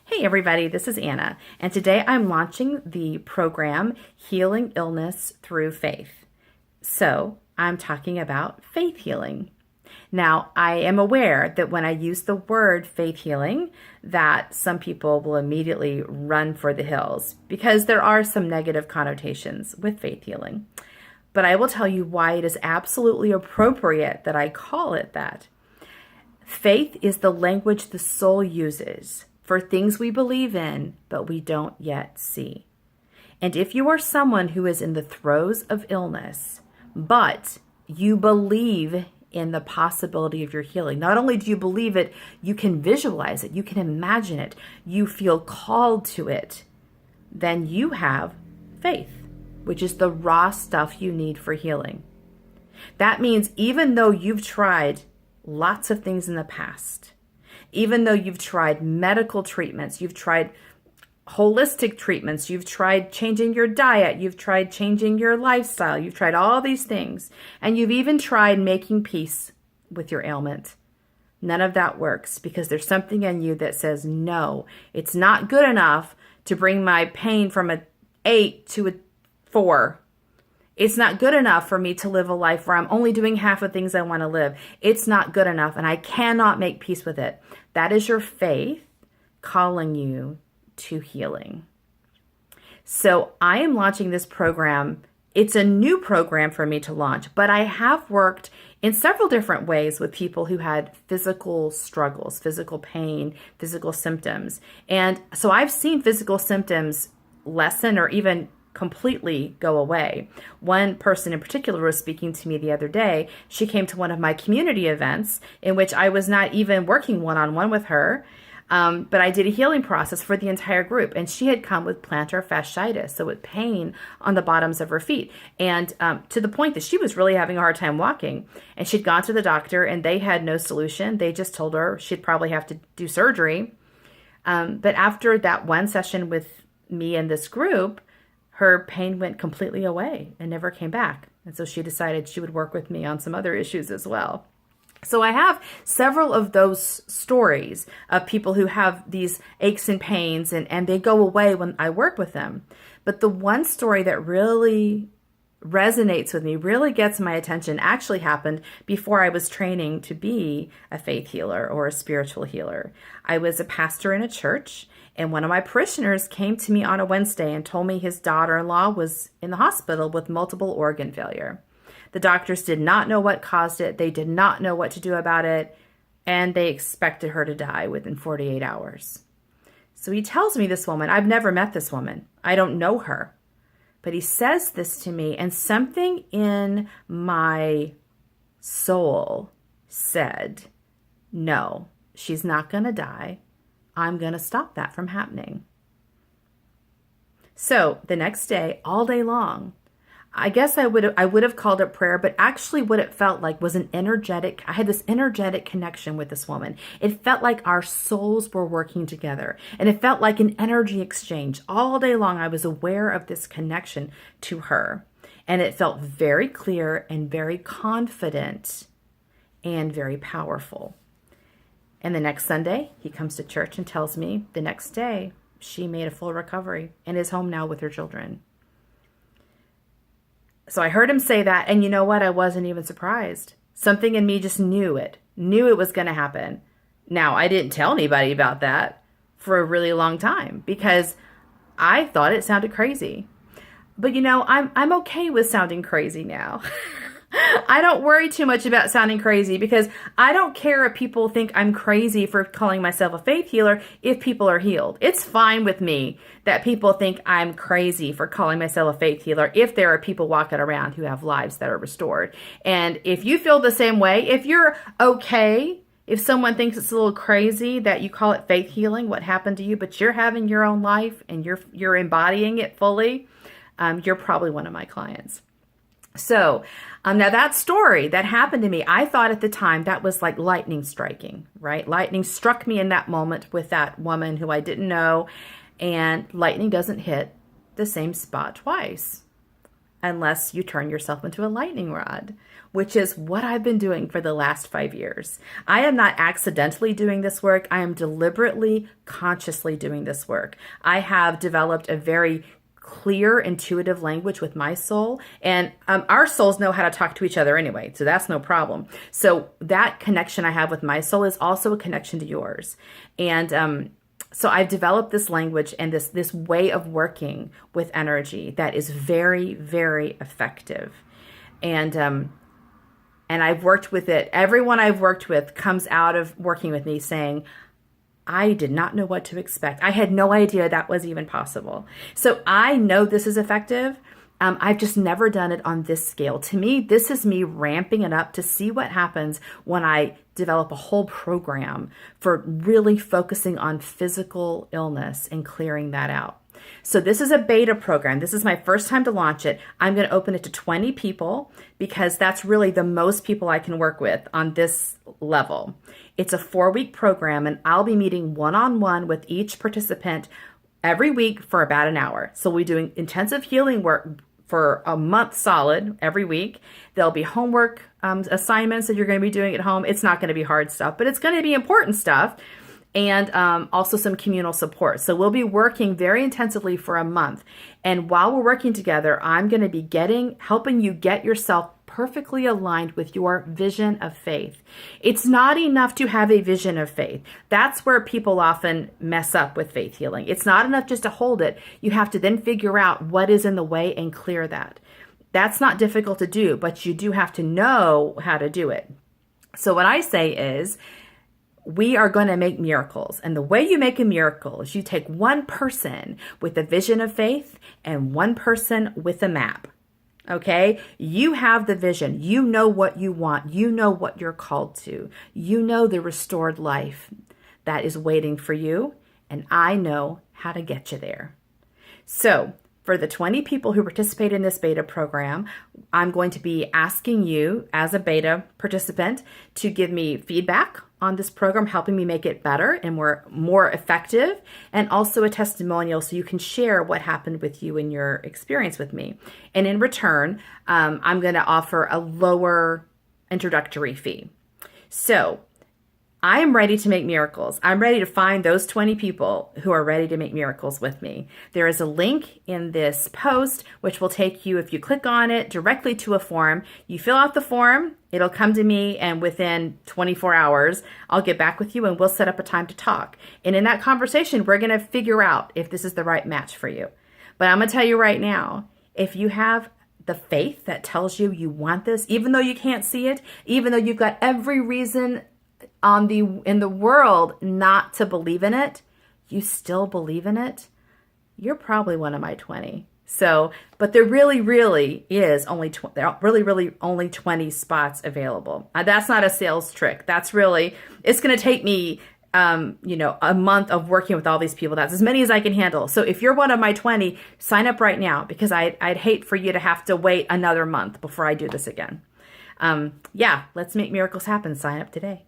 Hey everybody, this is Anna, and today I'm launching the program Healing Illness Through Faith. So I'm talking about faith healing. Now, I am aware that when I use the word faith healing, that some people will immediately run for the hills because there are some negative connotations with faith healing. But I will tell you why it is absolutely appropriate that I call it that. Faith is the language the soul uses for things we believe in, but we don't yet see. And if you are someone who is in the throes of illness, but you believe in the possibility of your healing, not only do you believe it, you can visualize it, you can imagine it, you feel called to it, then you have faith, which is the raw stuff you need for healing. That means even though you've tried lots of things in the past, even though you've tried medical treatments, you've tried holistic treatments, you've tried changing your diet, you've tried changing your lifestyle, you've tried all these things, and you've even tried making peace with your ailment. None of that works because there's something in you that says, no, it's not good enough to bring my pain from an 8 to a 4. It's not good enough for me to live a life where I'm only doing half the things I want to live. It's not good enough, and I cannot make peace with it. That is your faith calling you to healing. So I am launching this program. It's a new program for me to launch, but I have worked in several different ways with people who had physical struggles, physical pain, physical symptoms. And so I've seen physical symptoms lessen or even completely go away. One person in particular was speaking to me the other day. She came to one of my community events in which I was not even working one-on-one with her, but I did a healing process for the entire group. And she had come with plantar fasciitis, so with pain on the bottoms of her feet. And to the point that she was really having a hard time walking. And she'd gone to the doctor and they had no solution. They just told her she'd probably have to do surgery. But after that one session with me and this group, her pain went completely away and never came back. And so she decided she would work with me on some other issues as well. So I have several of those stories of people who have these aches and pains and they go away when I work with them. But the one story that really resonates with me, really gets my attention, actually happened before I was training to be a faith healer or a spiritual healer. I was a pastor in a church, and one of my parishioners came to me on a Wednesday and told me his daughter-in-law was in the hospital with multiple organ failure. The doctors did not know what caused it. They did not know what to do about it, and they expected her to die within 48 hours. So he tells me this woman, I've never met this woman. I don't know her. But he says this to me, and something in my soul said, no, she's not going to die. I'm going to stop that from happening. So the next day, all day long, I guess I would have called it prayer, but actually what it felt like was I had this energetic connection with this woman. It felt like our souls were working together, and it felt like an energy exchange. All day long, I was aware of this connection to her, and it felt very clear and very confident and very powerful. And the next Sunday, he comes to church and tells me the next day she made a full recovery and is home now with her children. So I heard him say that, and you know what? I wasn't even surprised. Something in me just knew it was going to happen. Now, I didn't tell anybody about that for a really long time because I thought it sounded crazy. But you know, I'm okay with sounding crazy now. I don't worry too much about sounding crazy because I don't care if people think I'm crazy for calling myself a faith healer if people are healed. It's fine with me that people think I'm crazy for calling myself a faith healer if there are people walking around who have lives that are restored. And if you feel the same way, if you're okay, if someone thinks it's a little crazy that you call it faith healing, what happened to you, but you're having your own life and you're embodying it fully, you're probably one of my clients. So now that story that happened to me, I thought at the time that was like lightning striking, right? Lightning struck me in that moment with that woman who I didn't know, and lightning doesn't hit the same spot twice. unless you turn yourself into a lightning rod, which is what I've been doing for the last 5 years. I am not accidentally doing this work. I am deliberately, consciously doing this work. I have developed a very clear, intuitive language with my soul, and our souls know how to talk to each other anyway, so that's no problem. So that connection I have with my soul is also a connection to yours. And so I've developed this language and this way of working with energy that is very, very effective. And I've worked with it. Everyone I've worked with comes out of working with me saying, I did not know what to expect. I had no idea that was even possible. So I know this is effective. I've just never done it on this scale. To me, this is me ramping it up to see what happens when I develop a whole program for really focusing on physical illness and clearing that out. So this is a beta program. This is my first time to launch it. I'm going to open it to 20 people because that's really the most people I can work with on this level. It's a 4-week program, and I'll be meeting one-on-one with each participant every week for about an hour. So we'll be doing intensive healing work for a month solid every week. There'll be homework assignments that you're going to be doing at home. It's not going to be hard stuff, but it's going to be important stuff. And also some communal support. So we'll be working very intensively for a month. And while we're working together, I'm going to be helping you get yourself perfectly aligned with your vision of faith. It's not enough to have a vision of faith. That's where people often mess up with faith healing. It's not enough just to hold it. You have to then figure out what is in the way and clear that. That's not difficult to do, but you do have to know how to do it. So what I say is, we are going to make miracles. And the way you make a miracle is you take one person with a vision of faith and one person with a map. Okay? You have the vision. You know what you want. You know what you're called to. You know the restored life that is waiting for you. And I know how to get you there. So for the 20 people who participate in this beta program, I'm going to be asking you as a beta participant to give me feedback on this program, helping me make it better and more effective, and also a testimonial so you can share what happened with you in your experience with me. And in return, I'm going to offer a lower introductory fee. So I am ready to make miracles. I'm ready to find those 20 people who are ready to make miracles with me. There is a link in this post, which will take you, if you click on it, directly to a form. You fill out the form, it'll come to me, and within 24 hours, I'll get back with you and we'll set up a time to talk. And in that conversation, we're going to figure out if this is the right match for you. But I'm going to tell you right now, if you have the faith that tells you you want this, even though you can't see it, even though you've got every reason in the world not to believe in it, you still believe in it, you're probably one of my 20. So, but there really is only only 20 spots available. That's not a sales trick. That's really, it's going to take me a month of working with all these people. That's as many as I can handle. So if you're one of my 20, sign up right now, because I'd hate for you to have to wait another month before I do this again. Let's make miracles happen. Sign up today.